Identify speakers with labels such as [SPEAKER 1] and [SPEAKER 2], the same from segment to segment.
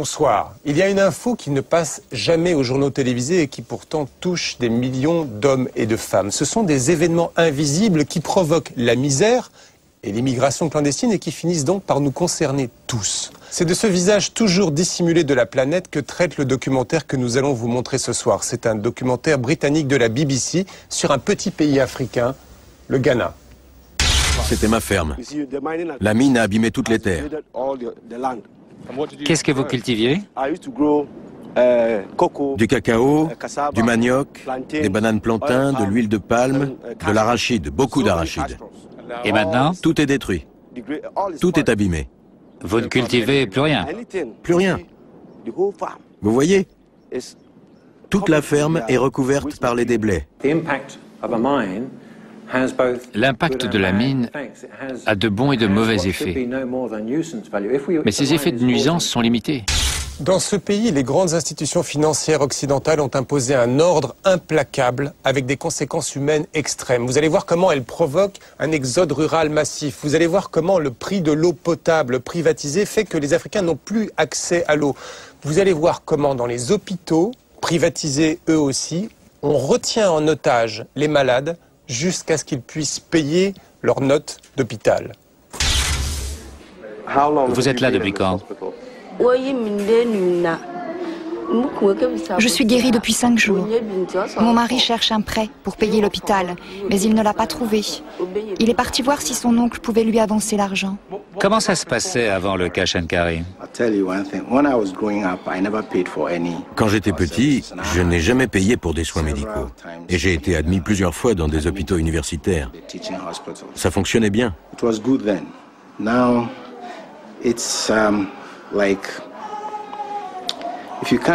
[SPEAKER 1] Bonsoir. Il y a une info qui ne passe jamais aux journaux télévisés et qui pourtant touche des millions d'hommes et de femmes. Ce sont des événements invisibles qui provoquent la misère et l'immigration clandestine et qui finissent donc par nous concerner tous. C'est de ce visage toujours dissimulé de la planète que traite le documentaire que nous allons vous montrer ce soir. C'est un documentaire britannique de la BBC sur un petit pays africain, le Ghana.
[SPEAKER 2] C'était ma ferme. La mine a abîmé toutes les terres.
[SPEAKER 3] Qu'est-ce que vous cultiviez?
[SPEAKER 2] Du cacao, du manioc, des bananes plantains, de l'huile de palme, de l'arachide, beaucoup d'arachide.
[SPEAKER 3] Et maintenant?
[SPEAKER 2] Tout est détruit. Tout est abîmé.
[SPEAKER 3] Vous ne cultivez plus rien?
[SPEAKER 2] Plus rien. Vous voyez? Toute la ferme est recouverte par les déblais.
[SPEAKER 3] L'impact de la mine a de bons et de mauvais effets. Mais ces effets de nuisance sont limités.
[SPEAKER 1] Dans ce pays, les grandes institutions financières occidentales ont imposé un ordre implacable avec des conséquences humaines extrêmes. Vous allez voir comment elles provoquent un exode rural massif. Vous allez voir comment le prix de l'eau potable privatisée fait que les Africains n'ont plus accès à l'eau. Vous allez voir comment dans les hôpitaux, privatisés eux aussi, on retient en otage les malades jusqu'à ce qu'ils puissent payer leurs notes d'hôpital.
[SPEAKER 3] Vous êtes là depuis quand?
[SPEAKER 4] Je suis guérie depuis 5 jours. Mon mari cherche un prêt pour payer l'hôpital, mais il ne l'a pas trouvé. Il est parti voir si son oncle pouvait lui avancer l'argent.
[SPEAKER 3] Comment ça se passait avant le cash and carry?
[SPEAKER 2] Quand j'étais petit, je n'ai jamais payé pour des soins médicaux. Et j'ai été admis plusieurs fois dans des hôpitaux universitaires. Ça fonctionnait bien.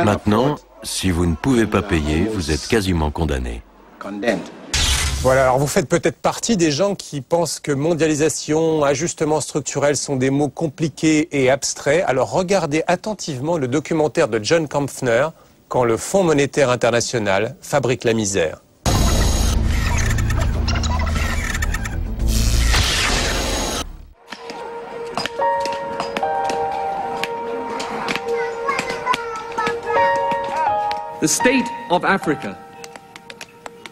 [SPEAKER 2] Maintenant, si vous ne pouvez pas payer, vous êtes quasiment condamné.
[SPEAKER 1] Voilà, alors vous faites peut-être partie des gens qui pensent que mondialisation, ajustement structurel sont des mots compliqués et abstraits. Alors regardez attentivement le documentaire de John Kampfner, Quand le Fonds monétaire international fabrique la misère.
[SPEAKER 5] The state of Africa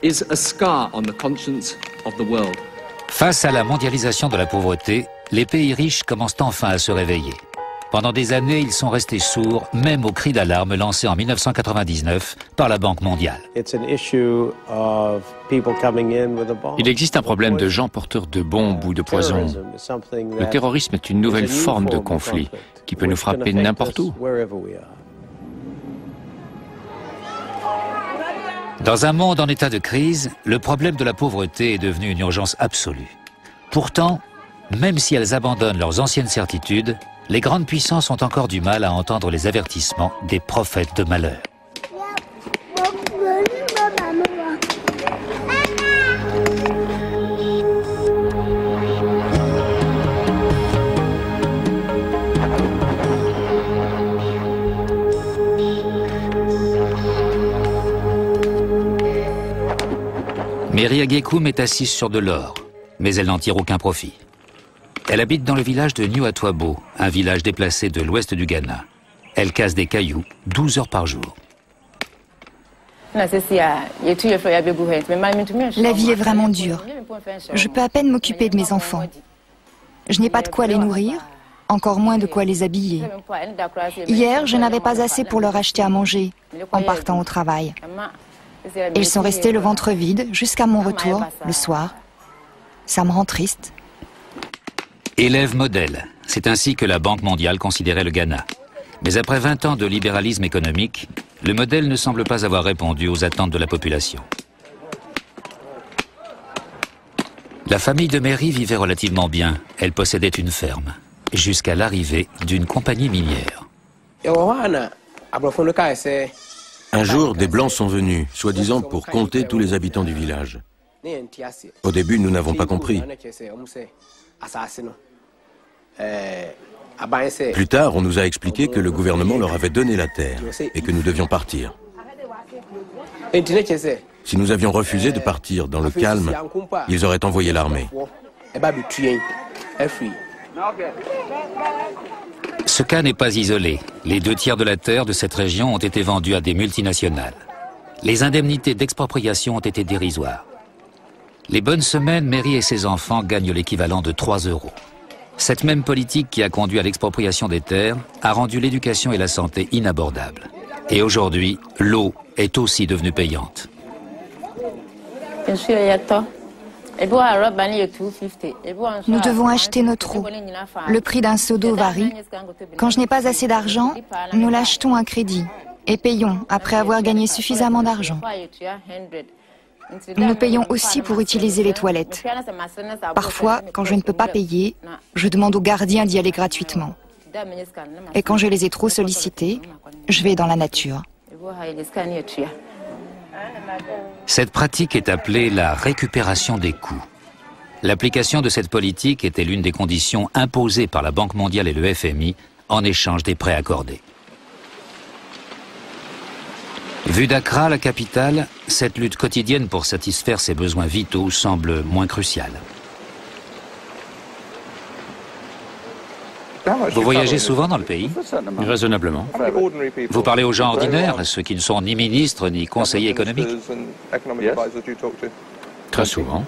[SPEAKER 5] is a scar on the conscience of the world.
[SPEAKER 3] Face à la mondialisation de la pauvreté, les pays riches commencent enfin à se réveiller. Pendant des années, ils sont restés sourds, même aux cris d'alarme lancés en 1999 par la Banque mondiale.
[SPEAKER 6] Il existe un problème de gens porteurs de bombes ou de poison. Le terrorisme est une nouvelle forme de conflit qui peut nous frapper n'importe où.
[SPEAKER 3] Dans un monde en état de crise, le problème de la pauvreté est devenu une urgence absolue. Pourtant, même si elles abandonnent leurs anciennes certitudes, les grandes puissances ont encore du mal à entendre les avertissements des prophètes de malheur. Mary Agekum est assise sur de l'or, mais elle n'en tire aucun profit. Elle habite dans le village de New Atwabo, un village déplacé de l'ouest du Ghana. Elle casse des cailloux 12 heures par jour.
[SPEAKER 4] La vie est vraiment dure. Je peux à peine m'occuper de mes enfants. Je n'ai pas de quoi les nourrir, encore moins de quoi les habiller. Hier, je n'avais pas assez pour leur acheter à manger en partant au travail. Ils sont restés le ventre vide jusqu'à mon retour, le soir. Ça me rend triste.
[SPEAKER 3] Élève modèle, c'est ainsi que la Banque mondiale considérait le Ghana. Mais après 20 ans de libéralisme économique, le modèle ne semble pas avoir répondu aux attentes de la population. La famille de Mary vivait relativement bien. Elle possédait une ferme, jusqu'à l'arrivée d'une compagnie minière.
[SPEAKER 2] Un jour, des Blancs sont venus, soi-disant pour compter tous les habitants du village. Au début, nous n'avons pas compris. Plus tard, on nous a expliqué que le gouvernement leur avait donné la terre et que nous devions partir. Si nous avions refusé de partir dans le calme, ils auraient envoyé l'armée.
[SPEAKER 3] Ce cas n'est pas isolé. Les 2 tiers de la terre de cette région ont été vendus à des multinationales. Les indemnités d'expropriation ont été dérisoires. Les bonnes semaines, Mary et ses enfants gagnent l'équivalent de 3 €. Cette même politique qui a conduit à l'expropriation des terres a rendu l'éducation et la santé inabordables. Et aujourd'hui, l'eau est aussi devenue payante.
[SPEAKER 4] Nous devons acheter notre eau. Le prix d'un seau d'eau varie. Quand je n'ai pas assez d'argent, nous l'achetons à crédit et payons après avoir gagné suffisamment d'argent. Nous payons aussi pour utiliser les toilettes. Parfois, quand je ne peux pas payer, je demande au gardien d'y aller gratuitement. Et quand je les ai trop sollicités, je vais dans la nature.
[SPEAKER 3] Cette pratique est appelée la récupération des coûts. L'application de cette politique était l'une des conditions imposées par la Banque mondiale et le FMI en échange des prêts accordés. Vue d'Accra, la capitale, cette lutte quotidienne pour satisfaire ses besoins vitaux semble moins cruciale. Vous voyagez souvent dans le pays?
[SPEAKER 6] Raisonnablement.
[SPEAKER 3] Vous parlez aux gens ordinaires, ceux qui ne sont ni ministres ni conseillers économiques?
[SPEAKER 6] Très souvent.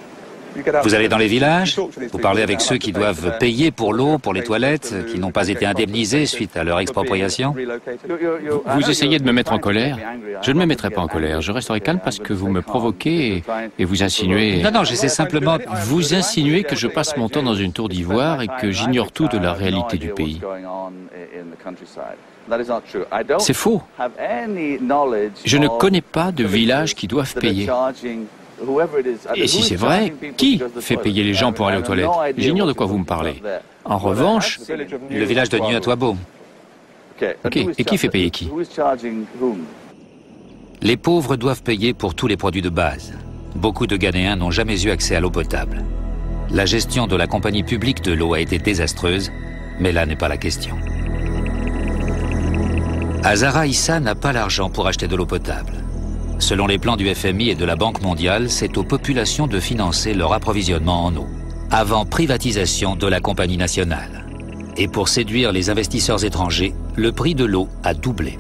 [SPEAKER 3] Vous allez dans les villages? Vous parlez avec ceux qui doivent payer pour l'eau, pour les toilettes, qui n'ont pas été indemnisés suite à leur expropriation?
[SPEAKER 6] Vous essayez de me mettre en colère? Je ne me mettrai pas en colère. Je resterai calme parce que vous me provoquez et vous insinuez...
[SPEAKER 3] Non, j'essaie simplement...
[SPEAKER 6] Vous insinuez que je passe mon temps dans une tour d'ivoire et que j'ignore tout de la réalité du pays. C'est faux. Je ne connais pas de villages qui doivent payer. Et si c'est vrai, qui fait payer les gens pour aller aux toilettes? J'ignore de quoi vous me parlez. En revanche...
[SPEAKER 3] Le village de Nuatobo.
[SPEAKER 6] Ok, et qui fait payer qui?
[SPEAKER 3] Les pauvres doivent payer pour tous les produits de base. Beaucoup de Ghanéens n'ont jamais eu accès à l'eau potable. La gestion de la compagnie publique de l'eau a été désastreuse, mais là n'est pas la question. Azara Issa n'a pas l'argent pour acheter de l'eau potable. Selon les plans du FMI et de la Banque mondiale, c'est aux populations de financer leur approvisionnement en eau, avant privatisation de la compagnie nationale. Et pour séduire les investisseurs étrangers, le prix de l'eau a doublé.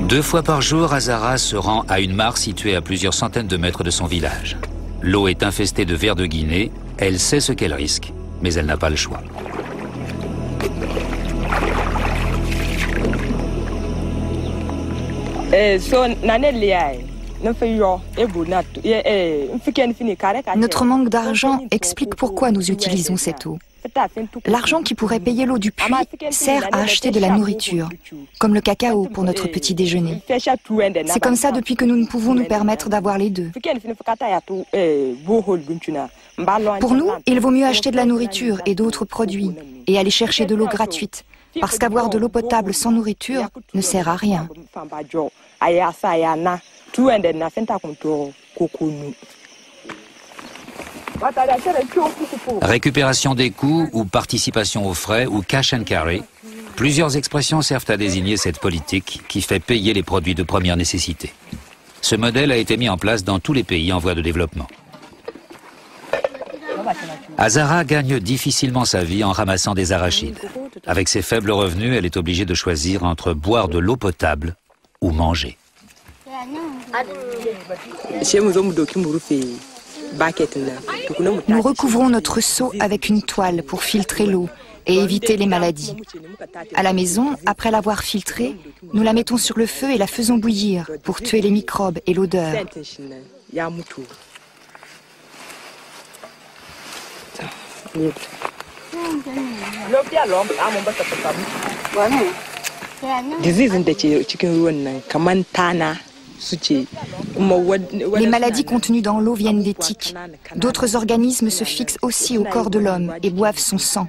[SPEAKER 3] Deux fois par jour, Azara se rend à une mare située à plusieurs centaines de mètres de son village. L'eau est infestée de vers de Guinée, elle sait ce qu'elle risque, mais elle n'a pas le choix.
[SPEAKER 4] Notre manque d'argent explique pourquoi nous utilisons cette eau. L'argent qui pourrait payer l'eau du puits sert à acheter de la nourriture, comme le cacao pour notre petit déjeuner. C'est comme ça depuis que nous ne pouvons nous permettre d'avoir les deux. Pour nous, il vaut mieux acheter de la nourriture et d'autres produits et aller chercher de l'eau gratuite, parce qu'avoir de l'eau potable sans nourriture ne sert à rien.
[SPEAKER 3] Récupération des coûts ou participation aux frais ou cash and carry, plusieurs expressions servent à désigner cette politique qui fait payer les produits de première nécessité. Ce modèle a été mis en place dans tous les pays en voie de développement. Azara gagne difficilement sa vie en ramassant des arachides. Avec ses faibles revenus, elle est obligée de choisir entre boire de l'eau potable ou manger.
[SPEAKER 4] Nous recouvrons notre seau avec une toile pour filtrer l'eau et éviter les maladies. À la maison, après l'avoir filtrée, nous la mettons sur le feu et la faisons bouillir pour tuer les microbes et l'odeur. Les maladies contenues dans l'eau viennent des tiques. D'autres organismes se fixent aussi au corps de l'homme et boivent son sang.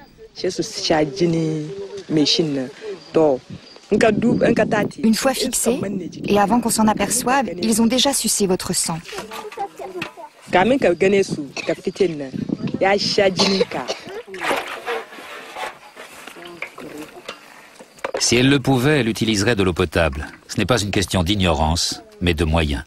[SPEAKER 4] Une fois fixés, et avant qu'on s'en aperçoive, ils ont déjà sucé votre sang.
[SPEAKER 3] Si elle le pouvait, elle utiliserait de l'eau potable. Ce n'est pas une question d'ignorance, mais de moyens.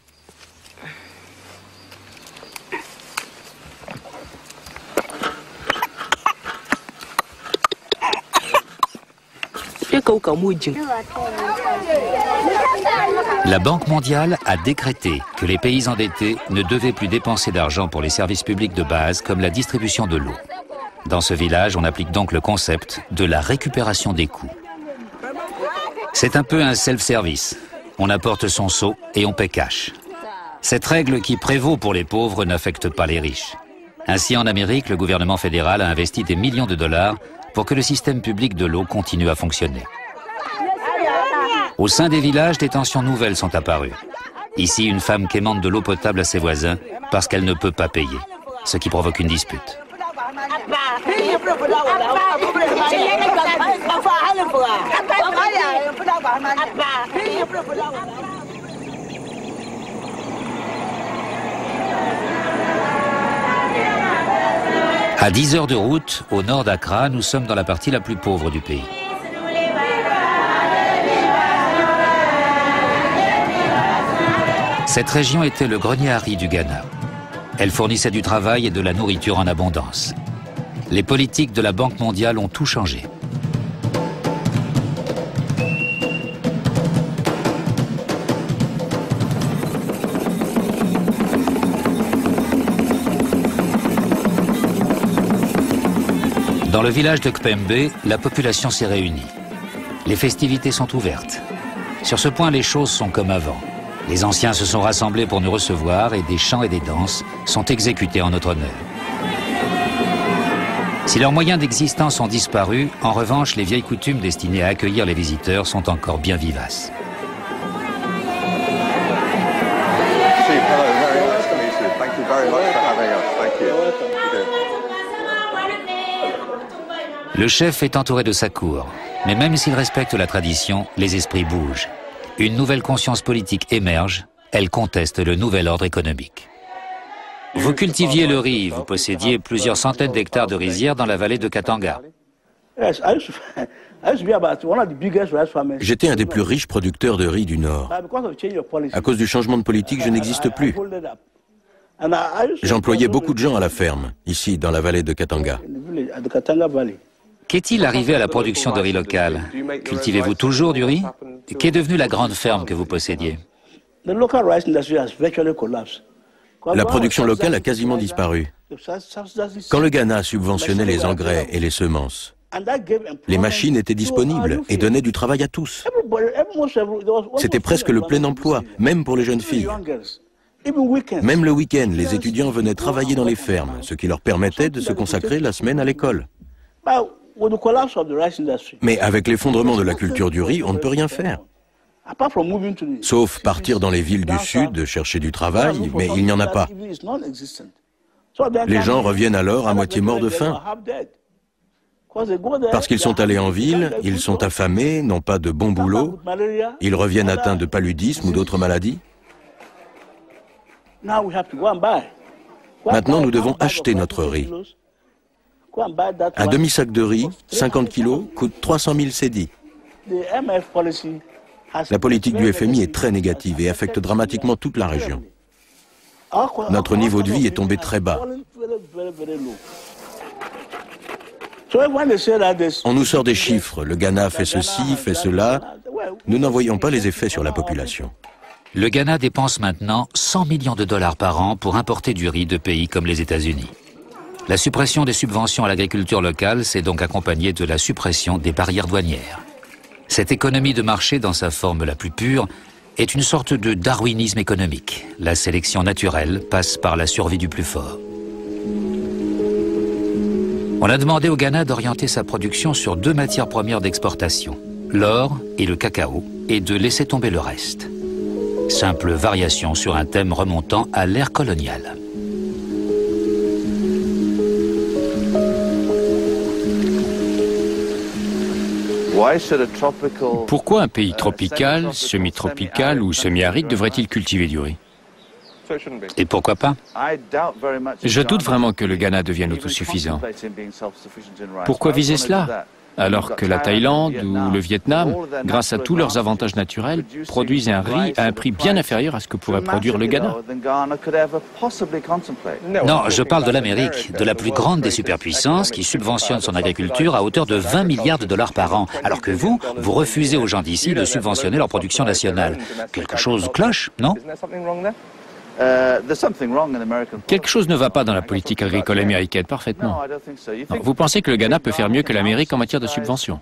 [SPEAKER 3] La Banque mondiale a décrété que les pays endettés ne devaient plus dépenser d'argent pour les services publics de base comme la distribution de l'eau. Dans ce village, on applique donc le concept de la récupération des coûts. C'est un peu un self-service. On apporte son seau et on paie cash. Cette règle qui prévaut pour les pauvres n'affecte pas les riches. Ainsi, en Amérique, le gouvernement fédéral a investi des millions de dollars pour que le système public de l'eau continue à fonctionner. Au sein des villages, des tensions nouvelles sont apparues. Ici, une femme quémande de l'eau potable à ses voisins parce qu'elle ne peut pas payer, ce qui provoque une dispute. À 10 heures de route, au nord d'Accra, nous sommes dans la partie la plus pauvre du pays. Cette région était le grenier à riz du Ghana. Elle fournissait du travail et de la nourriture en abondance. Les politiques de la Banque mondiale ont tout changé. Dans le village de Kpembe, la population s'est réunie. Les festivités sont ouvertes. Sur ce point, les choses sont comme avant. Les anciens se sont rassemblés pour nous recevoir et des chants et des danses sont exécutés en notre honneur. Si leurs moyens d'existence ont disparu, en revanche, les vieilles coutumes destinées à accueillir les visiteurs sont encore bien vivaces. Le chef est entouré de sa cour, mais même s'il respecte la tradition, les esprits bougent. Une nouvelle conscience politique émerge, elle conteste le nouvel ordre économique. Vous cultiviez le riz, vous possédiez plusieurs centaines d'hectares de rizières dans la vallée de Katanga.
[SPEAKER 2] J'étais un des plus riches producteurs de riz du Nord. À cause du changement de politique, je n'existe plus. J'employais beaucoup de gens à la ferme, ici, dans la vallée de Katanga.
[SPEAKER 3] Qu'est-il arrivé à la production de riz local? Cultivez-vous toujours du riz? Qu'est devenue la grande ferme que vous possédiez?
[SPEAKER 2] La production locale a quasiment disparu. Quand le Ghana subventionnait les engrais et les semences, les machines étaient disponibles et donnaient du travail à tous. C'était presque le plein emploi, même pour les jeunes filles. Même le week-end, les étudiants venaient travailler dans les fermes, ce qui leur permettait de se consacrer la semaine à l'école. Mais avec l'effondrement de la culture du riz, on ne peut rien faire. Sauf partir dans les villes du Sud, chercher du travail, mais il n'y en a pas. Les gens reviennent alors à moitié morts de faim. Parce qu'ils sont allés en ville, ils sont affamés, n'ont pas de bon boulot, ils reviennent atteints de paludisme ou d'autres maladies. Maintenant, nous devons acheter notre riz. Un demi-sac de riz, 50 kilos, coûte 300 000 cédis. La politique du FMI est très négative et affecte dramatiquement toute la région. Notre niveau de vie est tombé très bas. On nous sort des chiffres, le Ghana fait ceci, fait cela. Nous n'en voyons pas les effets sur la population.
[SPEAKER 3] Le Ghana dépense maintenant 100 millions de dollars par an pour importer du riz de pays comme les États-Unis. La suppression des subventions à l'agriculture locale s'est donc accompagnée de la suppression des barrières douanières. Cette économie de marché, dans sa forme la plus pure, est une sorte de darwinisme économique. La sélection naturelle passe par la survie du plus fort. On a demandé au Ghana d'orienter sa production sur 2 matières premières d'exportation, l'or et le cacao, et de laisser tomber le reste. Simple variation sur un thème remontant à l'ère coloniale.
[SPEAKER 6] Pourquoi un pays tropical, semi-tropical ou semi-aride devrait-il cultiver du riz?
[SPEAKER 3] Et pourquoi pas?
[SPEAKER 6] Je doute vraiment que le Ghana devienne autosuffisant. Pourquoi viser cela? Alors que la Thaïlande ou le Vietnam, grâce à tous leurs avantages naturels, produisent un riz à un prix bien inférieur à ce que pourrait produire le Ghana.
[SPEAKER 3] Non, je parle de l'Amérique, de la plus grande des superpuissances qui subventionne son agriculture à hauteur de 20 milliards de dollars par an, alors que vous refusez aux gens d'ici de subventionner leur production nationale. Quelque chose cloche, non ?
[SPEAKER 6] Quelque chose ne va pas dans la politique agricole américaine, parfaitement. Non, vous pensez que le Ghana peut faire mieux que l'Amérique en matière de subventions?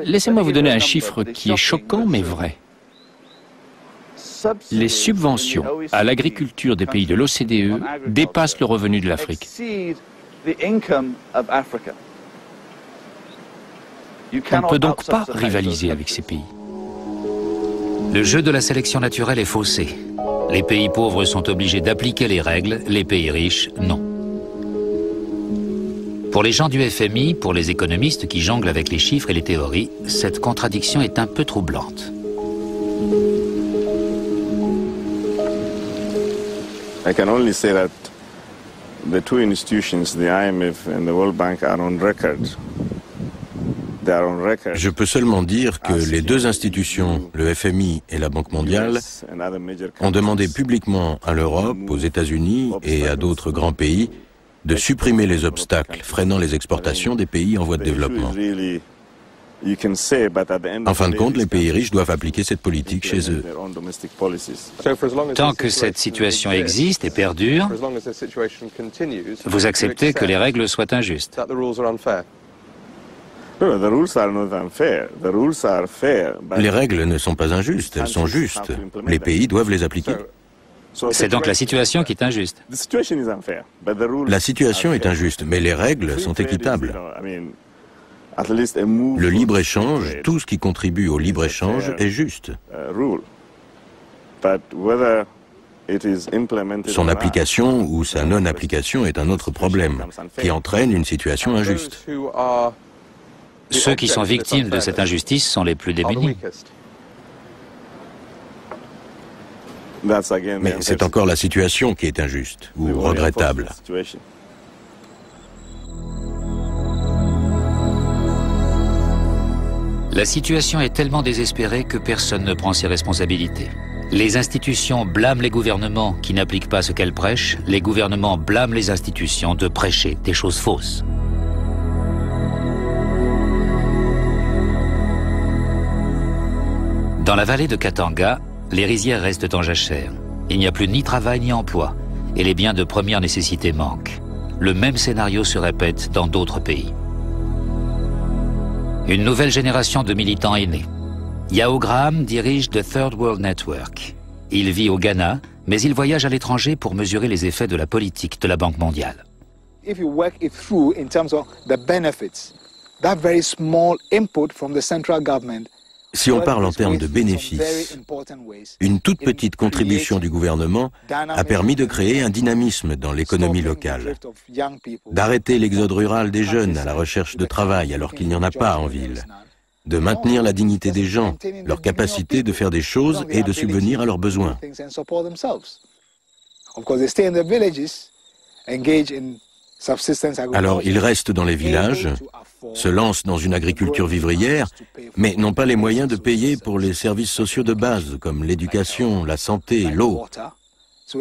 [SPEAKER 6] Laissez-moi vous donner un chiffre qui est choquant mais vrai. Les subventions à l'agriculture des pays de l'OCDE dépassent le revenu de l'Afrique. On ne peut donc pas rivaliser avec ces pays.
[SPEAKER 3] Le jeu de la sélection naturelle est faussé. Les pays pauvres sont obligés d'appliquer les règles, les pays riches, non. Pour les gens du FMI, pour les économistes qui jonglent avec les chiffres et les théories, cette contradiction est un peu troublante.
[SPEAKER 7] I can only say that the two institutions, the IMF and the World Bank, are on record.
[SPEAKER 2] Je peux seulement dire que les deux institutions, le FMI et la Banque mondiale, ont demandé publiquement à l'Europe, aux États-Unis et à d'autres grands pays de supprimer les obstacles freinant les exportations des pays en voie de développement. En fin de compte, les pays riches doivent appliquer cette politique chez eux.
[SPEAKER 3] Tant que cette situation existe et perdure, vous acceptez que les règles soient injustes.
[SPEAKER 2] Les règles ne sont pas injustes, elles sont justes. Les pays doivent les appliquer.
[SPEAKER 3] C'est donc la situation qui est injuste.
[SPEAKER 2] La situation est injuste, mais les règles sont équitables. Le libre-échange, tout ce qui contribue au libre-échange est juste. Son application ou sa non-application est un autre problème, qui entraîne une situation injuste.
[SPEAKER 3] Ceux qui sont victimes de cette injustice sont les plus démunis.
[SPEAKER 2] Mais c'est encore la situation qui est injuste ou regrettable.
[SPEAKER 3] La situation est tellement désespérée que personne ne prend ses responsabilités. Les institutions blâment les gouvernements qui n'appliquent pas ce qu'elles prêchent. Les gouvernements blâment les institutions de prêcher des choses fausses. Dans la vallée de Katanga, les rizières restent en jachère. Il n'y a plus ni travail ni emploi, et les biens de première nécessité manquent. Le même scénario se répète dans d'autres pays. Une nouvelle génération de militants est née. Yao Graham dirige The Third World Network. Il vit au Ghana, mais il voyage à l'étranger pour mesurer les effets de la politique de la Banque mondiale.
[SPEAKER 8] If you work it through in terms of the benefits, that very small input from the central government.
[SPEAKER 2] Si on parle en termes de bénéfices, une toute petite contribution du gouvernement a permis de créer un dynamisme dans l'économie locale, d'arrêter l'exode rural des jeunes à la recherche de travail alors qu'il n'y en a pas en ville, de maintenir la dignité des gens, leur capacité de faire des choses et de subvenir à leurs besoins. Alors ils restent dans les villages, se lancent dans une agriculture vivrière, mais n'ont pas les moyens de payer pour les services sociaux de base, comme l'éducation, la santé, l'eau.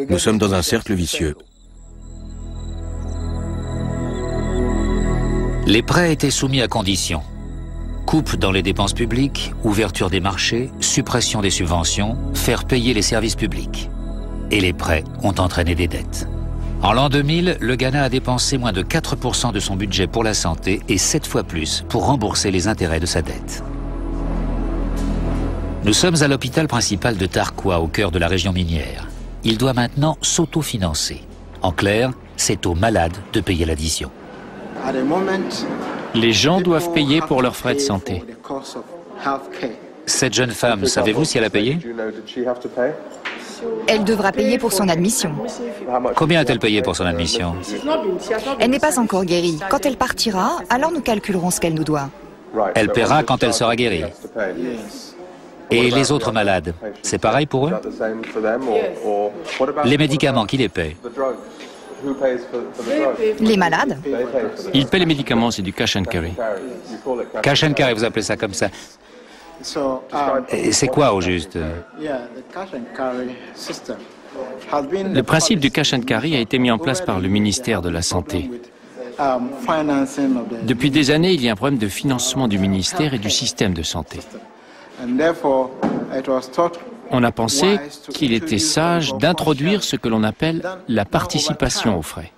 [SPEAKER 2] Nous sommes dans un cercle vicieux.
[SPEAKER 3] Les prêts étaient soumis à conditions. Coupe dans les dépenses publiques, ouverture des marchés, suppression des subventions, faire payer les services publics. Et les prêts ont entraîné des dettes. En l'an 2000, le Ghana a dépensé moins de 4% de son budget pour la santé et 7 fois plus pour rembourser les intérêts de sa dette. Nous sommes à l'hôpital principal de Tarkwa, au cœur de la région minière. Il doit maintenant s'autofinancer. En clair, c'est aux malades de payer l'addition.
[SPEAKER 6] Les gens doivent payer pour leurs frais de santé.
[SPEAKER 3] Cette jeune femme, savez-vous si elle a payé ?
[SPEAKER 4] Elle devra payer pour son admission.
[SPEAKER 3] Combien a-t-elle payé pour son admission?
[SPEAKER 4] Elle n'est pas encore guérie. Quand elle partira, alors nous calculerons ce qu'elle nous doit.
[SPEAKER 3] Elle paiera quand elle sera guérie. Et les autres malades, c'est pareil pour eux? Les médicaments, qui les paie?
[SPEAKER 4] Les malades.
[SPEAKER 6] Ils paient les médicaments, c'est du cash and carry.
[SPEAKER 3] Cash and carry, vous appelez ça comme ça. Et c'est quoi au juste?
[SPEAKER 6] Le principe du cash and carry a été mis en place par le ministère de la Santé. Depuis des années, il y a un problème de financement du ministère et du système de santé. On a pensé qu'il était sage d'introduire ce que l'on appelle la participation aux frais.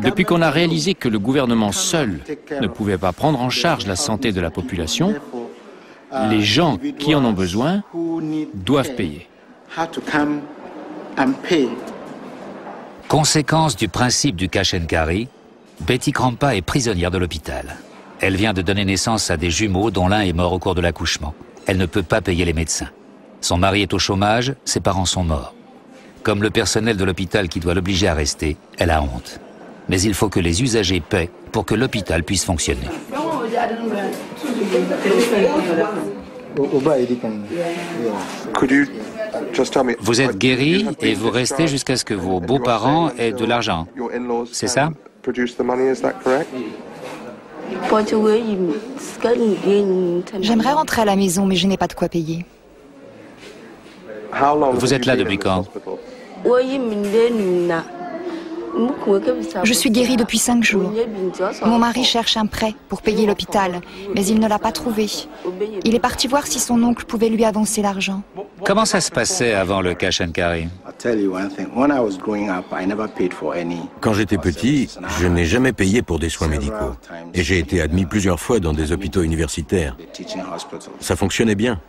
[SPEAKER 6] Depuis qu'on a réalisé que le gouvernement seul ne pouvait pas prendre en charge la santé de la population, les gens qui en ont besoin doivent payer.
[SPEAKER 3] Conséquence du principe du cash and carry, Betty Krampa est prisonnière de l'hôpital. Elle vient de donner naissance à des jumeaux dont l'un est mort au cours de l'accouchement. Elle ne peut pas payer les médecins. Son mari est au chômage, ses parents sont morts. Comme le personnel de l'hôpital qui doit l'obliger à rester, elle a honte. Mais il faut que les usagers paient pour que l'hôpital puisse fonctionner. Vous êtes guéri et vous restez jusqu'à ce que vos beaux-parents aient de l'argent. C'est ça?
[SPEAKER 4] J'aimerais rentrer à la maison, mais je n'ai pas de quoi payer.
[SPEAKER 3] Vous êtes là depuis quand?
[SPEAKER 4] Je suis guérie depuis 5 jours. Mon mari cherche un prêt pour payer l'hôpital, mais il ne l'a pas trouvé. Il est parti voir si son oncle pouvait lui avancer l'argent.
[SPEAKER 3] Comment ça se passait avant le cash and carry?
[SPEAKER 2] Quand j'étais petit, je n'ai jamais payé pour des soins médicaux. Et j'ai été admis plusieurs fois dans des hôpitaux universitaires. Ça fonctionnait bien.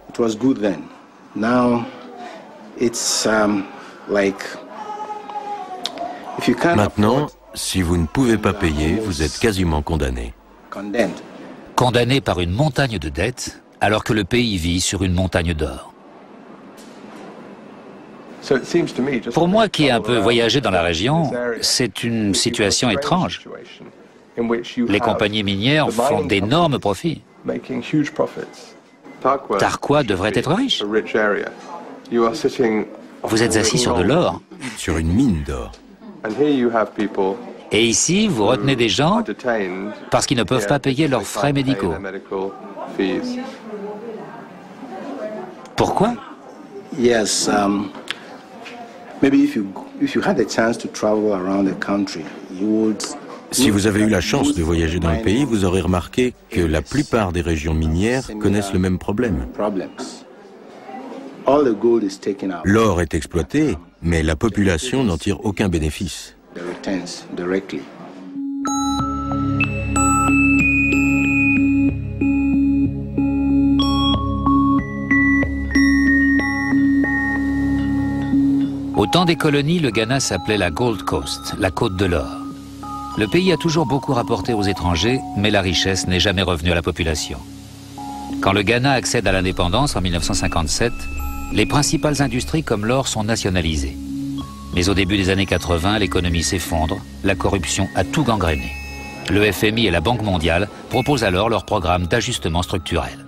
[SPEAKER 2] Maintenant, si vous ne pouvez pas payer, vous êtes quasiment condamné.
[SPEAKER 3] Condamné par une montagne de dettes, alors que le pays vit sur une montagne d'or. Pour moi qui ai un peu voyagé dans la région, c'est une situation étrange. Les compagnies minières font d'énormes profits. Tarqua devrait être riche. Vous êtes assis sur de l'or.
[SPEAKER 2] Sur une mine d'or.
[SPEAKER 3] Et ici, vous retenez des gens parce qu'ils ne peuvent pas payer leurs frais médicaux. Pourquoi?
[SPEAKER 2] Si vous avez eu la chance de voyager dans le pays, vous aurez remarqué que la plupart des régions minières connaissent le même problème. L'or est exploité, mais la population n'en tire aucun bénéfice.
[SPEAKER 3] Au temps des colonies, le Ghana s'appelait la Gold Coast, la côte de l'or. Le pays a toujours beaucoup rapporté aux étrangers, mais la richesse n'est jamais revenue à la population. Quand le Ghana accède à l'indépendance en 1957, les principales industries comme l'or sont nationalisées. Mais au début des années 80, l'économie s'effondre, la corruption a tout gangréné. Le FMI et la Banque mondiale proposent alors leur programme d'ajustement structurel.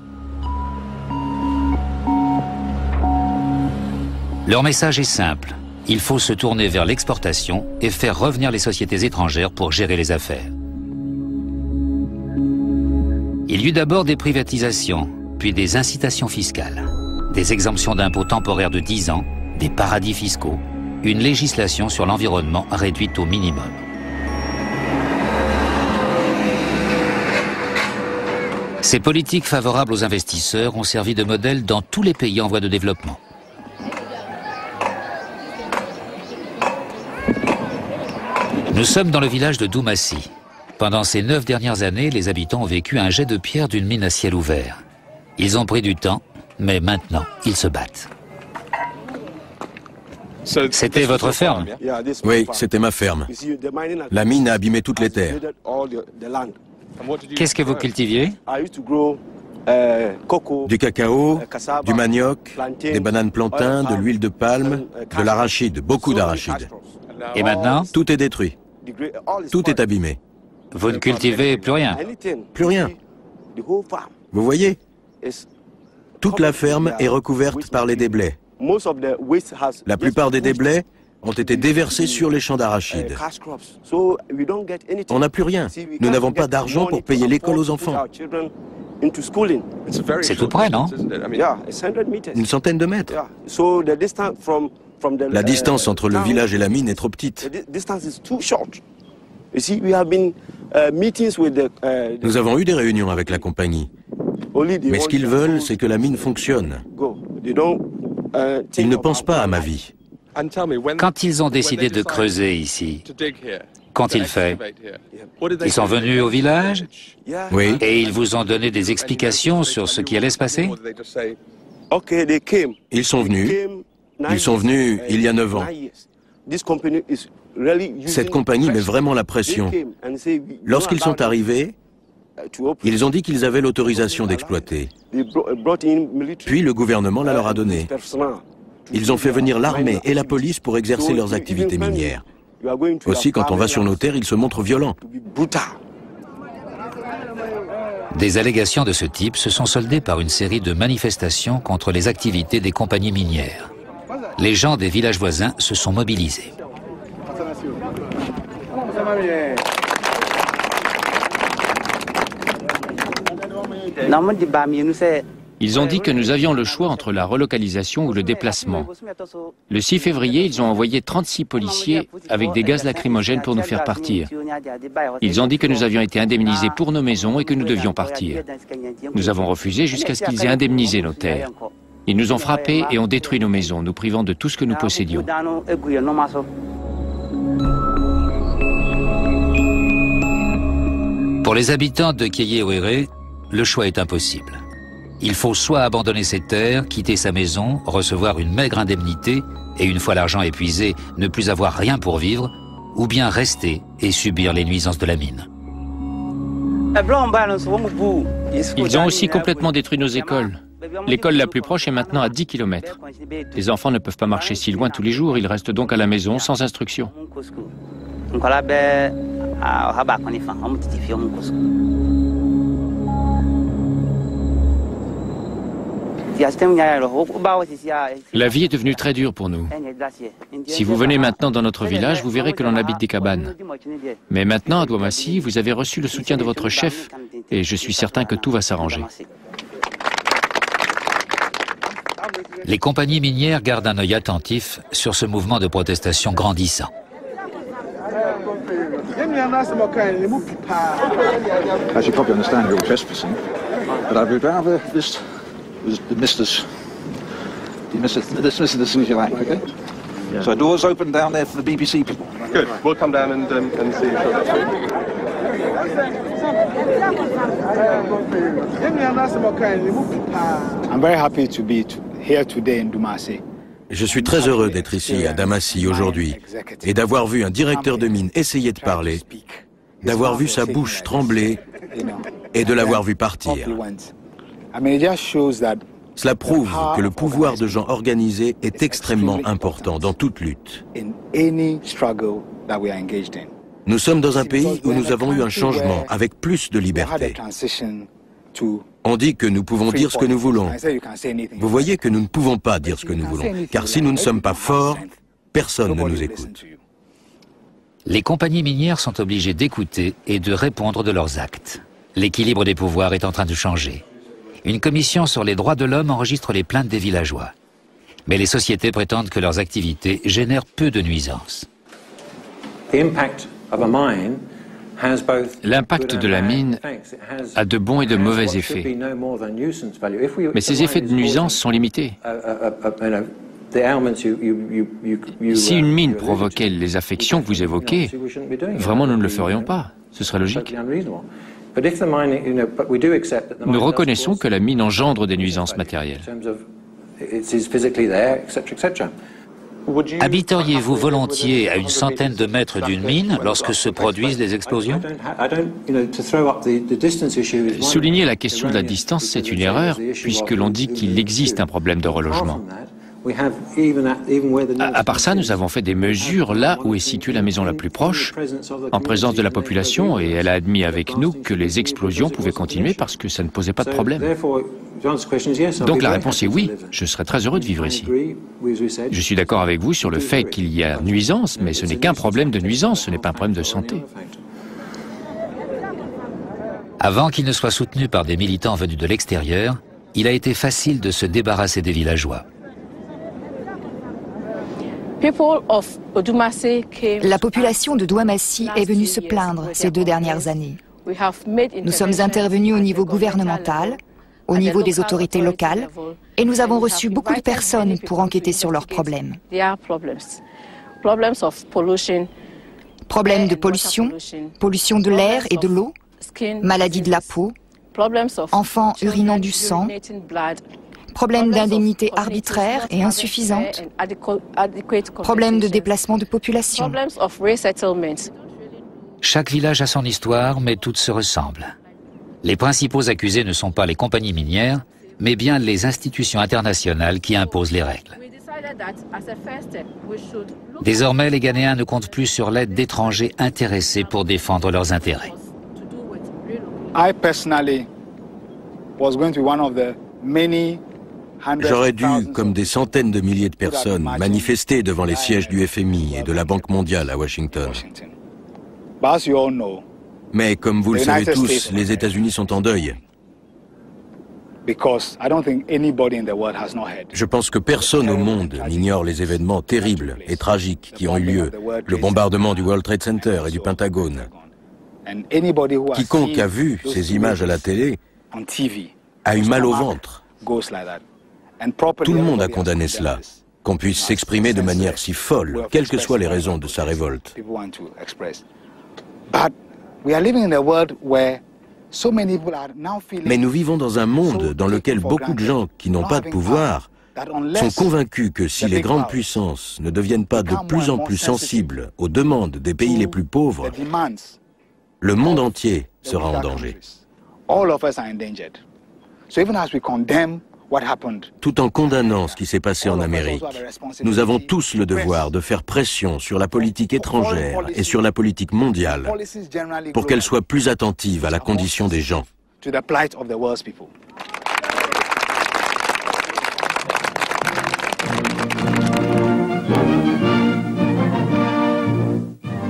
[SPEAKER 3] Leur message est simple. Il faut se tourner vers l'exportation et faire revenir les sociétés étrangères pour gérer les affaires. Il y eut d'abord des privatisations, puis des incitations fiscales, des exemptions d'impôts temporaires de 10 ans, des paradis fiscaux, une législation sur l'environnement réduite au minimum. Ces politiques favorables aux investisseurs ont servi de modèle dans tous les pays en voie de développement. Nous sommes dans le village de Doumassi. Pendant ces 9 dernières années, les habitants ont vécu un jet de pierre d'une mine à ciel ouvert. Ils ont pris du temps, mais maintenant, ils se battent. C'était votre ferme?
[SPEAKER 2] Oui, c'était ma ferme. La mine a abîmé toutes les terres.
[SPEAKER 3] Qu'est-ce que vous cultiviez?
[SPEAKER 2] Du cacao, du manioc, des bananes plantains, de l'huile de palme, de l'arachide, beaucoup d'arachide.
[SPEAKER 3] Et maintenant?
[SPEAKER 2] Tout est détruit. Tout est abîmé.
[SPEAKER 3] Vous ne cultivez plus rien?
[SPEAKER 2] Plus rien. Vous voyez? Toute la ferme est recouverte par les déblais. La plupart des déblais ont été déversés sur les champs d'arachides. On n'a plus rien. Nous n'avons pas d'argent pour payer l'école aux enfants.
[SPEAKER 3] C'est tout près, non?
[SPEAKER 2] Une centaine de mètres. La distance entre le village et la mine est trop petite. Nous avons eu des réunions avec la compagnie. Mais ce qu'ils veulent, c'est que la mine fonctionne. Ils ne pensent pas à ma vie.
[SPEAKER 3] Quand ils ont décidé de creuser ici, qu'ont-ils fait? Ils sont venus au village?
[SPEAKER 2] Oui.
[SPEAKER 3] Et ils vous ont donné des explications sur ce qui allait se passer?
[SPEAKER 2] Ils sont venus. Ils sont venus il y a 9 ans. Cette compagnie met vraiment la pression. Lorsqu'ils sont arrivés, ils ont dit qu'ils avaient l'autorisation d'exploiter. Puis le gouvernement la leur a donnée. Ils ont fait venir l'armée et la police pour exercer leurs activités minières. Aussi, quand on va sur nos terres, ils se montrent violents.
[SPEAKER 3] Des allégations de ce type se sont soldées par une série de manifestations contre les activités des compagnies minières. Les gens des villages voisins se sont mobilisés.
[SPEAKER 6] Ils ont dit que nous avions le choix entre la relocalisation ou le déplacement. Le 6 février, ils ont envoyé 36 policiers avec des gaz lacrymogènes pour nous faire partir. Ils ont dit que nous avions été indemnisés pour nos maisons et que nous devions partir. Nous avons refusé jusqu'à ce qu'ils aient indemnisé nos terres. Ils nous ont frappés et ont détruit nos maisons, nous privant de tout ce que nous possédions.
[SPEAKER 3] Pour les habitants de Kieyewerre, le choix est impossible. Il faut soit abandonner ses terres, quitter sa maison, recevoir une maigre indemnité et une fois l'argent épuisé, ne plus avoir rien pour vivre, ou bien rester et subir les nuisances de la mine.
[SPEAKER 6] Ils ont aussi complètement détruit nos écoles. L'école la plus proche est maintenant à 10 km. Les enfants ne peuvent pas marcher si loin tous les jours, ils restent donc à la maison sans instruction. La vie est devenue très dure pour nous. Si vous venez maintenant dans notre village, vous verrez que l'on habite des cabanes. Mais maintenant, à Douamassi, vous avez reçu le soutien de votre chef et je suis certain que tout va s'arranger.
[SPEAKER 3] Les compagnies minières gardent un œil attentif sur ce mouvement de protestation grandissant.
[SPEAKER 9] As you probably understand, you're trespassing, but I would rather just dismiss this as soon as you like, okay? Yeah. So doors open down there for the BBC people.
[SPEAKER 1] Good. We'll come down and see you.
[SPEAKER 8] I'm very happy to be here today in Douamassi.
[SPEAKER 2] Je suis très heureux d'être ici à Damassi aujourd'hui et d'avoir vu un directeur de mine essayer de parler, d'avoir vu sa bouche trembler et de l'avoir vu partir. Cela prouve que le pouvoir de gens organisés est extrêmement important dans toute lutte. Nous sommes dans un pays où nous avons eu un changement avec plus de liberté. On dit que nous pouvons dire ce que nous voulons. Vous voyez que nous ne pouvons pas dire ce que nous voulons, car si nous ne sommes pas forts, personne ne nous écoute.
[SPEAKER 3] Les compagnies minières sont obligées d'écouter et de répondre de leurs actes. L'équilibre des pouvoirs est en train de changer. Une commission sur les droits de l'homme enregistre les plaintes des villageois. Mais les sociétés prétendent que leurs activités génèrent peu de nuisances.
[SPEAKER 6] L'impact de la mine a de bons et de mauvais effets. Mais ces effets de nuisance sont limités. Si une mine provoquait les affections que vous évoquez, vraiment nous ne le ferions pas. Ce serait logique. Nous reconnaissons que la mine engendre des nuisances matérielles.
[SPEAKER 3] Habiteriez-vous volontiers à une centaine de mètres d'une mine lorsque se produisent des explosions?
[SPEAKER 6] Souligner la question de la distance, c'est une erreur, puisque l'on dit qu'il existe un problème de relogement. À part ça, nous avons fait des mesures là où est située la maison la plus proche, en présence de la population, et elle a admis avec nous que les explosions pouvaient continuer parce que ça ne posait pas de problème. Donc la réponse est oui, je serais très heureux de vivre ici. Je suis d'accord avec vous sur le fait qu'il y a nuisance, mais ce n'est qu'un problème de nuisance, ce n'est pas un problème de santé.
[SPEAKER 3] Avant qu'il ne soit soutenu par des militants venus de l'extérieur, il a été facile de se débarrasser des villageois.
[SPEAKER 4] La population de Douamassi est venue se plaindre ces 2 dernières années. Nous sommes intervenus au niveau gouvernemental, au niveau des autorités locales, et nous avons reçu beaucoup de personnes pour enquêter sur leurs problèmes. Problèmes de pollution, pollution de l'air et de l'eau, maladies de la peau, enfants urinant du sang, problèmes d'indemnités arbitraires et insuffisantes, problèmes de déplacement de population.
[SPEAKER 3] Chaque village a son histoire, mais toutes se ressemblent. Les principaux accusés ne sont pas les compagnies minières, mais bien les institutions internationales qui imposent les règles. Désormais, les Ghanéens ne comptent plus sur l'aide d'étrangers intéressés pour défendre leurs intérêts.
[SPEAKER 2] J'aurais dû, comme des centaines de milliers de personnes, manifester devant les sièges du FMI et de la Banque mondiale à Washington. Mais comme vous le savez tous, les États-Unis sont en deuil. Je pense que personne au monde n'ignore les événements terribles et tragiques qui ont eu lieu, le bombardement du World Trade Center et du Pentagone. Quiconque a vu ces images à la télé a eu mal au ventre. Tout le monde a condamné cela, qu'on puisse s'exprimer de manière si folle, quelles que soient les raisons de sa révolte. Mais nous vivons dans un monde dans lequel beaucoup de gens qui n'ont pas de pouvoir sont convaincus que si les grandes puissances ne deviennent pas de plus en plus sensibles aux demandes des pays les plus pauvres, le monde entier sera en danger. Tout en condamnant ce qui s'est passé en Amérique, nous avons tous le devoir de faire pression sur la politique étrangère et sur la politique mondiale pour qu'elle soit plus attentive à la condition des gens.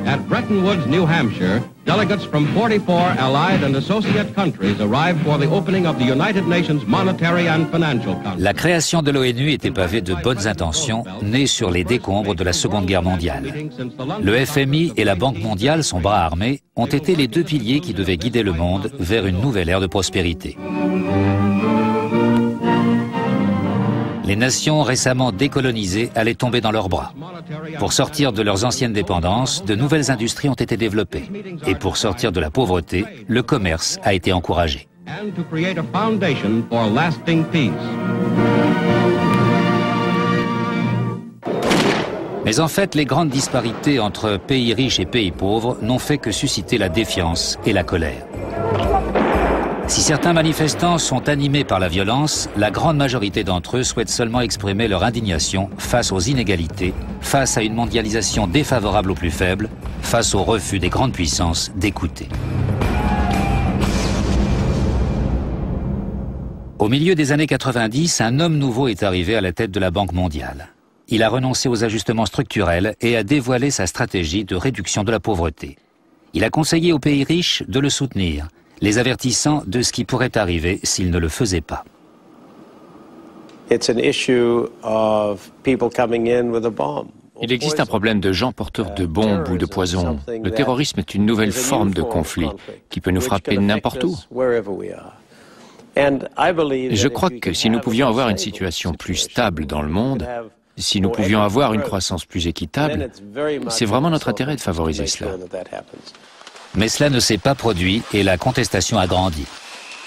[SPEAKER 10] At Bretton Woods, New Hampshire, delegates from 44 allied and associate countries arrived for the opening of the United Nations Monetary and Financial Council.
[SPEAKER 3] La création de l'ONU était pavée de bonnes intentions, nées sur les décombres de la Seconde Guerre mondiale. Le FMI et la Banque mondiale, son bras armé, ont été les 2 piliers qui devaient guider le monde vers une nouvelle ère de prospérité. Les nations récemment décolonisées allaient tomber dans leurs bras. Pour sortir de leurs anciennes dépendances, de nouvelles industries ont été développées. Et pour sortir de la pauvreté, le commerce a été encouragé. Mais en fait, les grandes disparités entre pays riches et pays pauvres n'ont fait que susciter la défiance et la colère. Si certains manifestants sont animés par la violence, la grande majorité d'entre eux souhaitent seulement exprimer leur indignation face aux inégalités, face à une mondialisation défavorable aux plus faibles, face au refus des grandes puissances d'écouter. Au milieu des années 90, un homme nouveau est arrivé à la tête de la Banque mondiale. Il a renoncé aux ajustements structurels et a dévoilé sa stratégie de réduction de la pauvreté. Il a conseillé aux pays riches de le soutenir, les avertissant de ce qui pourrait arriver s'ils ne le faisaient pas.
[SPEAKER 6] Il existe un problème de gens porteurs de bombes ou de poisons. Le terrorisme est une nouvelle forme de conflit qui peut nous frapper n'importe où. Je crois que si nous pouvions avoir une situation plus stable dans le monde, si nous pouvions avoir une croissance plus équitable, c'est vraiment notre intérêt de favoriser cela.
[SPEAKER 3] Mais cela ne s'est pas produit et la contestation a grandi.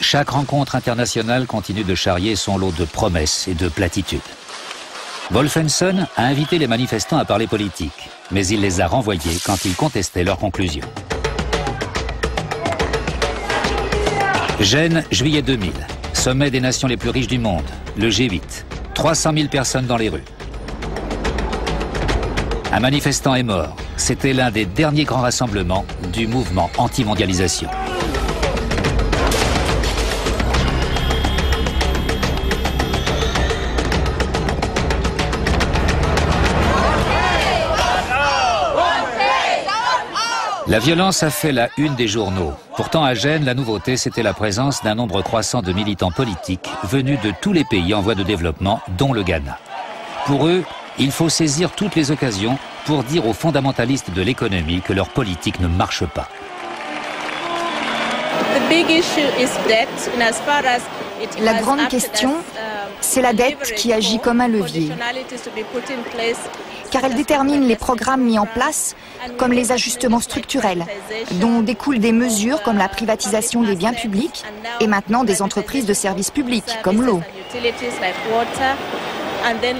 [SPEAKER 3] Chaque rencontre internationale continue de charrier son lot de promesses et de platitudes. Wolfensohn a invité les manifestants à parler politique, mais il les a renvoyés quand ils contestaient leurs conclusions. Gênes, juillet 2000. Sommet des nations les plus riches du monde, le G8. 300 000 personnes dans les rues. Un manifestant est mort. C'était l'un des derniers grands rassemblements du mouvement anti-mondialisation. La violence a fait la une des journaux. Pourtant, à Gênes, la nouveauté, c'était la présence d'un nombre croissant de militants politiques venus de tous les pays en voie de développement, dont le Ghana. Pour eux, il faut saisir toutes les occasions pour dire aux fondamentalistes de l'économie que leur politique ne marche pas.
[SPEAKER 4] La grande question, c'est la dette qui agit comme un levier, car elle détermine les programmes mis en place, comme les ajustements structurels, dont découlent des mesures comme la privatisation des biens publics et maintenant des entreprises de services publics, comme l'eau.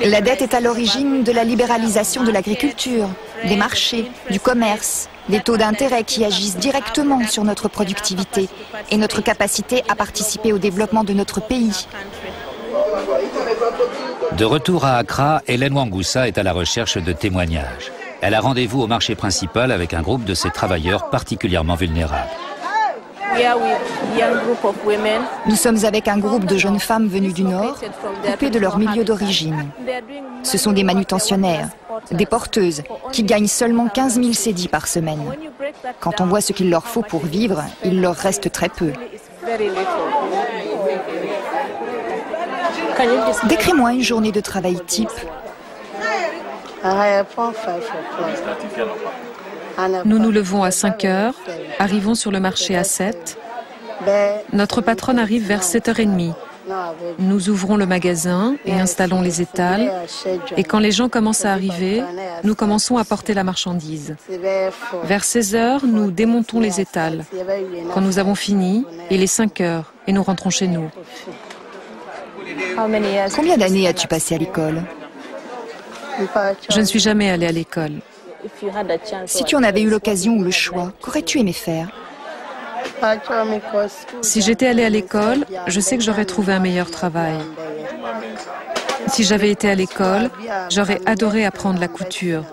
[SPEAKER 4] La dette est à l'origine de la libéralisation de l'agriculture, des marchés, du commerce, des taux d'intérêt qui agissent directement sur notre productivité et notre capacité à participer au développement de notre pays.
[SPEAKER 3] De retour à Accra, Hélène Wangoussa est à la recherche de témoignages. Elle a rendez-vous au marché principal avec un groupe de ces travailleurs particulièrement vulnérables.
[SPEAKER 4] Nous sommes avec un groupe de jeunes femmes venues du Nord, coupées de leur milieu d'origine. Ce sont des manutentionnaires, des porteuses, qui gagnent seulement 15 000 cédis par semaine. Quand on voit ce qu'il leur faut pour vivre, il leur reste très peu. Décris-moi une journée de travail type.
[SPEAKER 11] Nous nous levons à 5 heures, arrivons sur le marché à 7. Notre patronne arrive vers 7h30. Nous ouvrons le magasin et installons les étals. Et quand les gens commencent à arriver, nous commençons à porter la marchandise. Vers 16h, nous démontons les étals. Quand nous avons fini, il est 5 heures et nous rentrons chez nous.
[SPEAKER 4] Combien d'années as-tu passé à l'école?
[SPEAKER 11] Je ne suis jamais allée à l'école.
[SPEAKER 4] Si tu en avais eu l'occasion ou le choix, qu'aurais-tu aimé faire?
[SPEAKER 11] Si j'étais allée à l'école, je sais que j'aurais trouvé un meilleur travail. Si j'avais été à l'école, j'aurais adoré apprendre la couture.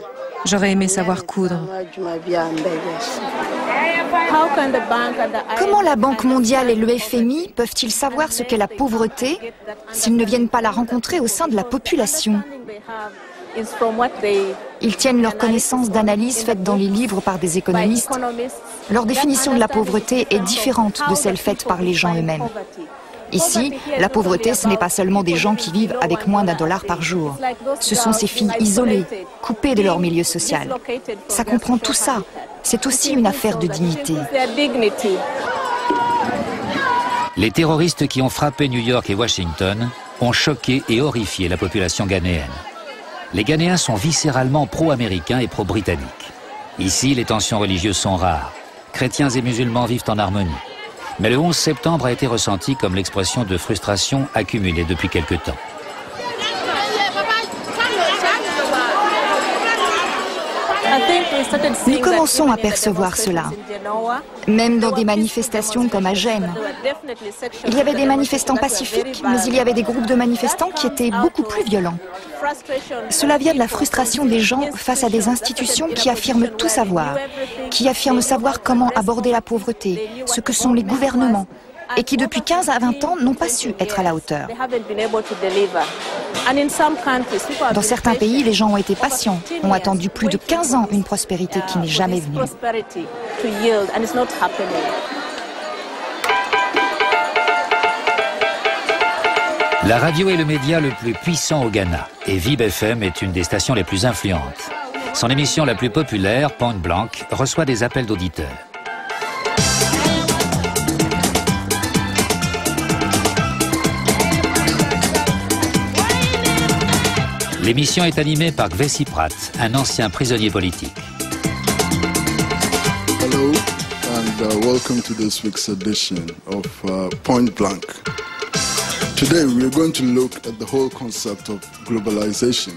[SPEAKER 11] J'aurais aimé savoir coudre.
[SPEAKER 4] Comment la Banque mondiale et le FMI peuvent-ils savoir ce qu'est la pauvreté s'ils ne viennent pas la rencontrer au sein de la population? Ils tiennent leur connaissance d'analyses faites dans les livres par des économistes. Leur définition de la pauvreté est différente de celle faite par les gens eux-mêmes. Ici, la pauvreté, ce n'est pas seulement des gens qui vivent avec moins d'$1 par jour. Ce sont ces filles isolées, coupées de leur milieu social. Ça comprend tout ça. C'est aussi une affaire de dignité.
[SPEAKER 3] Les terroristes qui ont frappé New York et Washington ont choqué et horrifié la population ghanéenne. Les Ghanéens sont viscéralement pro-américains et pro-britanniques. Ici, les tensions religieuses sont rares. Chrétiens et musulmans vivent en harmonie. Mais le 11 septembre a été ressenti comme l'expression de frustration accumulée depuis quelque temps.
[SPEAKER 4] Nous commençons à percevoir cela, même dans des manifestations comme à Gênes. Il y avait des manifestants pacifiques, mais il y avait des groupes de manifestants qui étaient beaucoup plus violents. Cela vient de la frustration des gens face à des institutions qui affirment tout savoir, qui affirment savoir comment aborder la pauvreté, ce que sont les gouvernements, et qui depuis 15 à 20 ans n'ont pas su être à la hauteur. Dans certains pays, les gens ont été patients, ont attendu plus de 15 ans une prospérité qui n'est jamais venue.
[SPEAKER 3] La radio est le média le plus puissant au Ghana et Vib FM est une des stations les plus influentes. Son émission la plus populaire, Point Blanc, reçoit des appels d'auditeurs. L'émission est animée par Gvesi Pratt, un ancien prisonnier politique.
[SPEAKER 12] Hello and welcome to this week's edition of Point Blanc. Today we are going to look at the whole concept of globalization.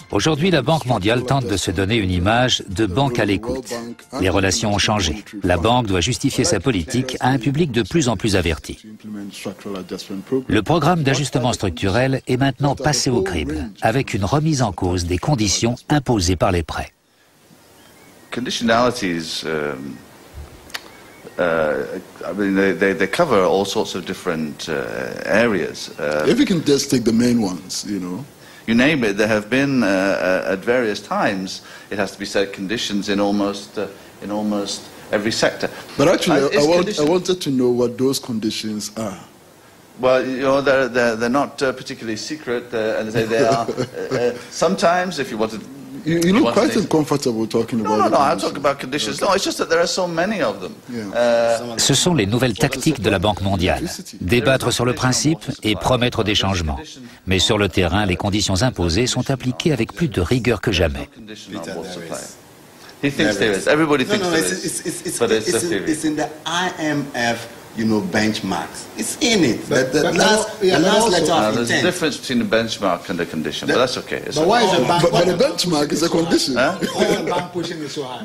[SPEAKER 3] Aujourd'hui, la Banque mondiale tente de se donner une image de banque à l'écoute. Les relations ont changé. La banque doit justifier sa politique à un public de plus en plus averti. Le programme d'ajustement structurel est maintenant passé au crible, avec une remise en cause des conditions imposées par les prêts.
[SPEAKER 13] conditionalities, I mean, they cover all sorts of different areas.
[SPEAKER 12] If you can just take the main ones, you know.
[SPEAKER 13] You name it, there have been at various times, it has to be said, conditions in almost every sector.
[SPEAKER 12] But actually, I wanted to know what those conditions are.
[SPEAKER 13] Well, you know, they're not particularly secret, and they are. Sometimes, if you want to...
[SPEAKER 12] You look quite uncomfortable talking about
[SPEAKER 13] No, I'm talking about conditions. No, it's just that there are so many of them.
[SPEAKER 3] Ce sont les nouvelles tactiques de la Banque mondiale. Débattre sur le principe et promettre des changements. Mais sur le terrain, les conditions imposées sont appliquées avec plus de rigueur que jamais.
[SPEAKER 13] He thinks there is. Everybody thinks there is. But it's a theory.
[SPEAKER 14] It's in the IMF, you know, benchmarks. It's in it. The last letter of
[SPEAKER 13] there's a difference between a benchmark and a condition, but that's okay.
[SPEAKER 12] But why is a bank? But a benchmark is a condition.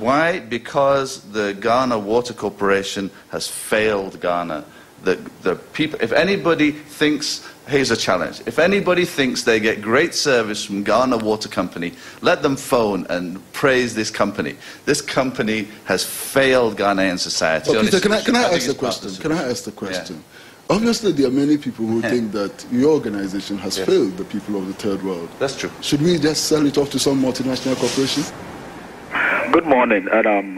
[SPEAKER 13] Why? Because the Ghana Water Corporation has failed Ghana. The people, if anybody thinks, here's a challenge. If anybody thinks they get great service from Ghana Water Company, let them phone and praise this company. This company has failed Ghanaian society.
[SPEAKER 12] Peter, can I ask the question? Can I ask the question? Yeah. Obviously, there are many people who think that your organization has failed the people of the third world.
[SPEAKER 13] That's true.
[SPEAKER 12] Should we just sell it off to some multinational corporation?
[SPEAKER 15] Good morning, and I'm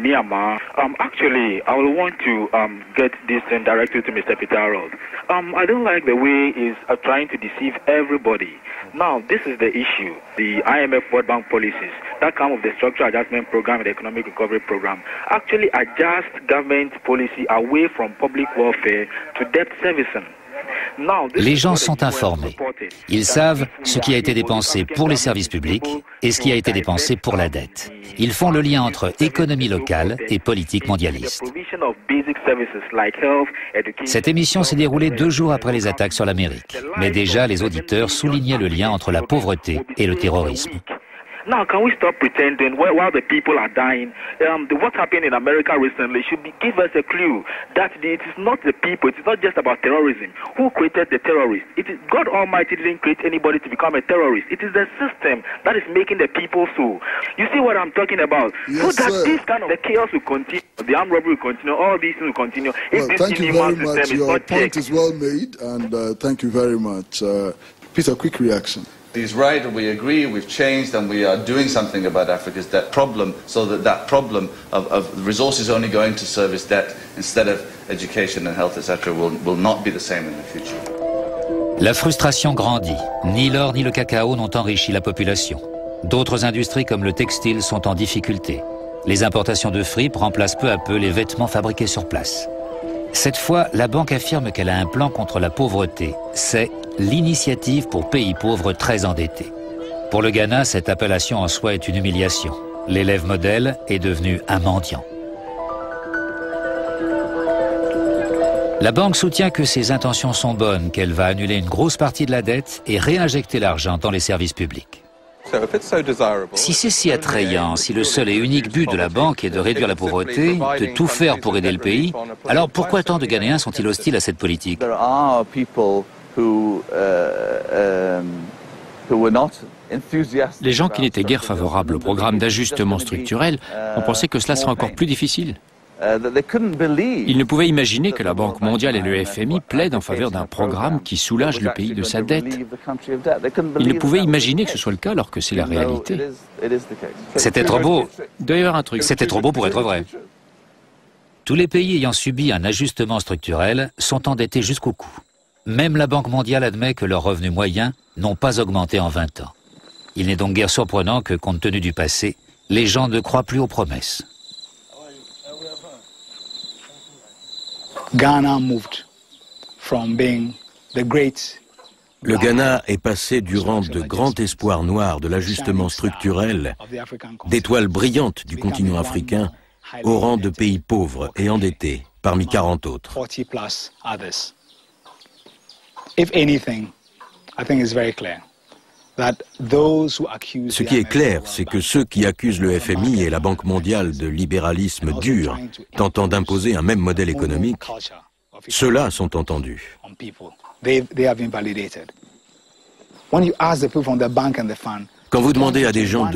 [SPEAKER 15] Niyama. Actually, I will want to get this thing directly to Mr. Peter Harold. I don't like the way he's trying to deceive everybody. Now, this is the issue. The IMF World Bank policies that come with the Structural Adjustment Program and the Economic Recovery Program actually adjust government policy away from public welfare to debt servicing.
[SPEAKER 3] Les gens sont informés. Ils savent ce qui a été dépensé pour les services publics et ce qui a été dépensé pour la dette. Ils font le lien entre économie locale et politique mondialiste. Cette émission s'est déroulée 2 jours après les attaques sur l'Amérique. Mais déjà, les auditeurs soulignaient le lien entre la pauvreté et le terrorisme.
[SPEAKER 15] Now, can we stop pretending while the people are dying? What happened in America recently should give us a clue that it is not the people, it is not just about terrorism. Who created the terrorists? It is God Almighty didn't create anybody to become a terrorist. It is the system that is making the people so. You see what I'm talking about?
[SPEAKER 12] Yes,
[SPEAKER 15] so that this kind of the chaos will continue, the armed robbery will continue, all these things will continue.
[SPEAKER 12] Well, thank you very much. Your point is well made, and thank you very much. Peter, quick reaction.
[SPEAKER 13] He's right, we agree, we've changed, and we are doing something about Africa's debt problem, so that problem of resources only going to service debt instead of education and health, etc., will not be the same in the future.
[SPEAKER 3] La frustration grandit. Ni l'or ni le cacao n'ont enrichi la population. D'autres industries comme le textile sont en difficulté. Les importations de fripes remplacent peu à peu les vêtements fabriqués sur place. Cette fois, la banque affirme qu'elle a un plan contre la pauvreté. C'est l'initiative pour pays pauvres très endettés. Pour le Ghana, cette appellation en soi est une humiliation. L'élève modèle est devenu un mendiant. La banque soutient que ses intentions sont bonnes, qu'elle va annuler une grosse partie de la dette et réinjecter l'argent dans les services publics. Si c'est si attrayant, si le seul et unique but de la banque est de réduire la pauvreté, de tout faire pour aider le pays, alors pourquoi tant de Ghanéens sont-ils hostiles à cette politique ?
[SPEAKER 6] Les gens qui n'étaient guère favorables au programme d'ajustement structurel ont pensé que cela serait encore plus difficile. Ils ne pouvaient imaginer que la Banque mondiale et le FMI plaident en faveur d'un programme qui soulage le pays de sa dette. Ils ne pouvaient imaginer que ce soit le cas alors que c'est la réalité.
[SPEAKER 3] C'était trop beau.
[SPEAKER 6] Il doit y avoir un truc.
[SPEAKER 3] C'était trop beau pour être vrai. Tous les pays ayant subi un ajustement structurel sont endettés jusqu'au cou. Même la Banque mondiale admet que leurs revenus moyens n'ont pas augmenté en 20 ans. Il n'est donc guère surprenant que, compte tenu du passé, les gens ne croient plus aux promesses.
[SPEAKER 2] Le Ghana est passé du rang de grand espoir noir de l'ajustement structurel, d'étoile brillante du continent africain, au rang de pays pauvres et endettés, parmi 40 autres. Ce qui est clair, c'est que ceux qui accusent le FMI et la Banque mondiale de libéralisme dur, tentant d'imposer un même modèle économique, ceux-là sont entendus. Quand vous demandez à des gens de